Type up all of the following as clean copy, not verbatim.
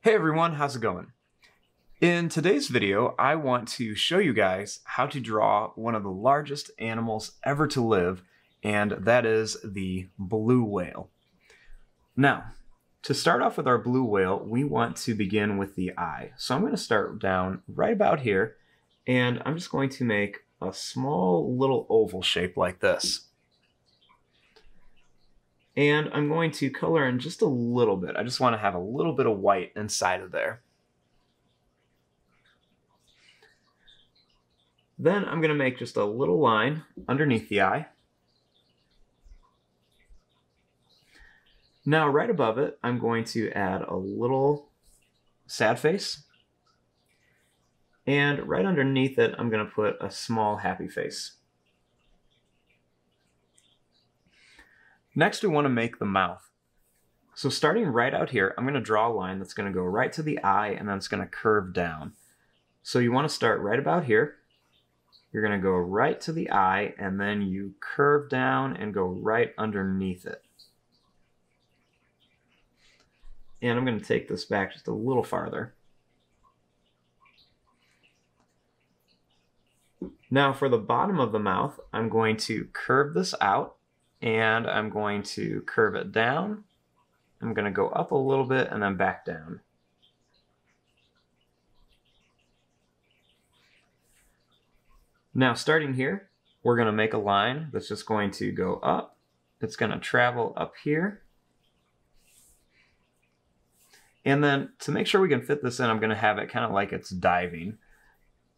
Hey everyone, how's it going? In today's video, I want to show you guys how to draw one of the largest animals ever to live, and that is the blue whale. Now, to start off with our blue whale, we want to begin with the eye. So I'm going to start down right about here, and I'm just going to make a small little oval shape like this. And I'm going to color in just a little bit. I just want to have a little bit of white inside of there. Then I'm going to make just a little line underneath the eye. Now right above it, I'm going to add a little sad face. And right underneath it, I'm going to put a small happy face. Next, we want to make the mouth. So starting right out here, I'm going to draw a line that's going to go right to the eye, and then it's going to curve down. So you want to start right about here. You're going to go right to the eye, and then you curve down and go right underneath it. And I'm going to take this back just a little farther. Now for the bottom of the mouth, I'm going to curve this out, and I'm going to curve it down. I'm going to go up a little bit and then back down. Now starting here, we're going to make a line that's just going to go up. It's going to travel up here. And then to make sure we can fit this in, I'm going to have it kind of like it's diving.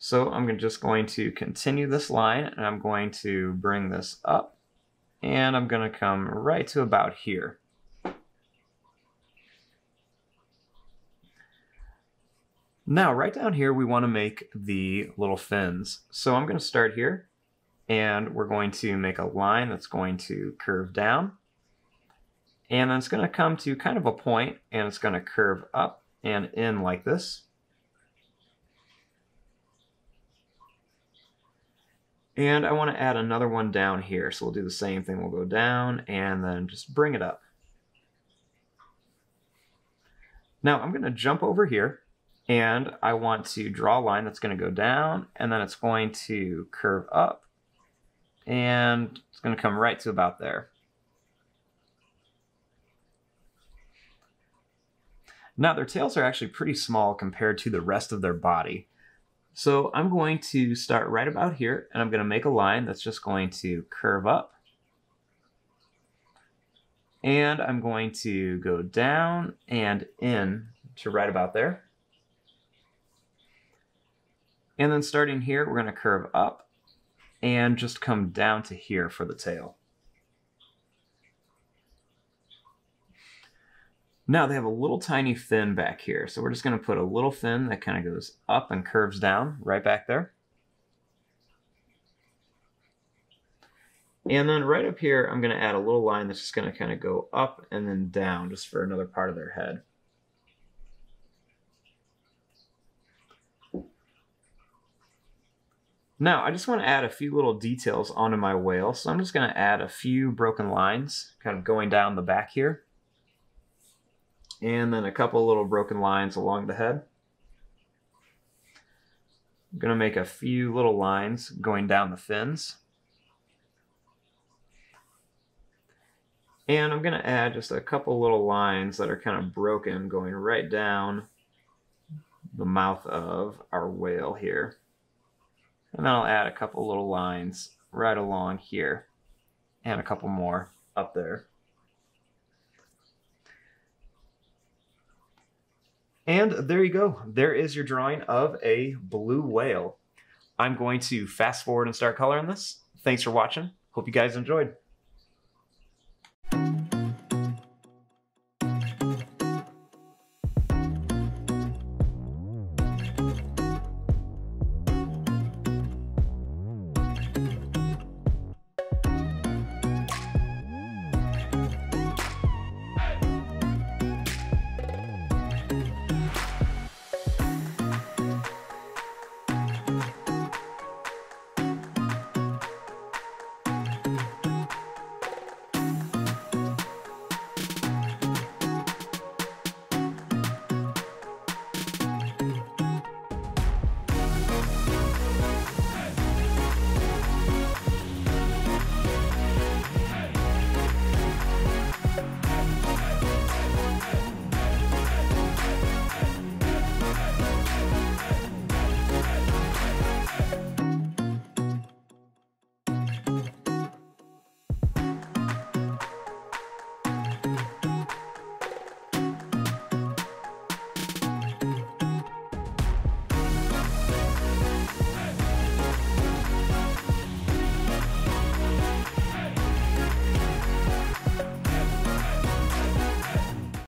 So I'm just going to continue this line, and I'm going to bring this up, and I'm going to come right to about here. Now, right down here, we want to make the little fins. So I'm going to start here, and we're going to make a line that's going to curve down. And then it's going to come to kind of a point, and it's going to curve up and in like this. And I want to add another one down here. So we'll do the same thing. We'll go down and then just bring it up. Now I'm going to jump over here, and I want to draw a line that's going to go down, and then it's going to curve up, and it's going to come right to about there. Now their tails are actually pretty small compared to the rest of their body. So I'm going to start right about here, and I'm going to make a line that's just going to curve up. And I'm going to go down and in to right about there. And then starting here, we're going to curve up and just come down to here for the tail. Now they have a little tiny fin back here, so we're just going to put a little fin that kind of goes up and curves down right back there. And then right up here, I'm going to add a little line that's just going to kind of go up and then down just for another part of their head. Now I just want to add a few little details onto my whale, so I'm just going to add a few broken lines kind of going down the back here. And then a couple little broken lines along the head. I'm going to make a few little lines going down the fins. And I'm going to add just a couple little lines that are kind of broken going right down the mouth of our whale here. And then I'll add a couple little lines right along here and a couple more up there. And there you go. There is your drawing of a blue whale. I'm going to fast forward and start coloring this. Thanks for watching. Hope you guys enjoyed.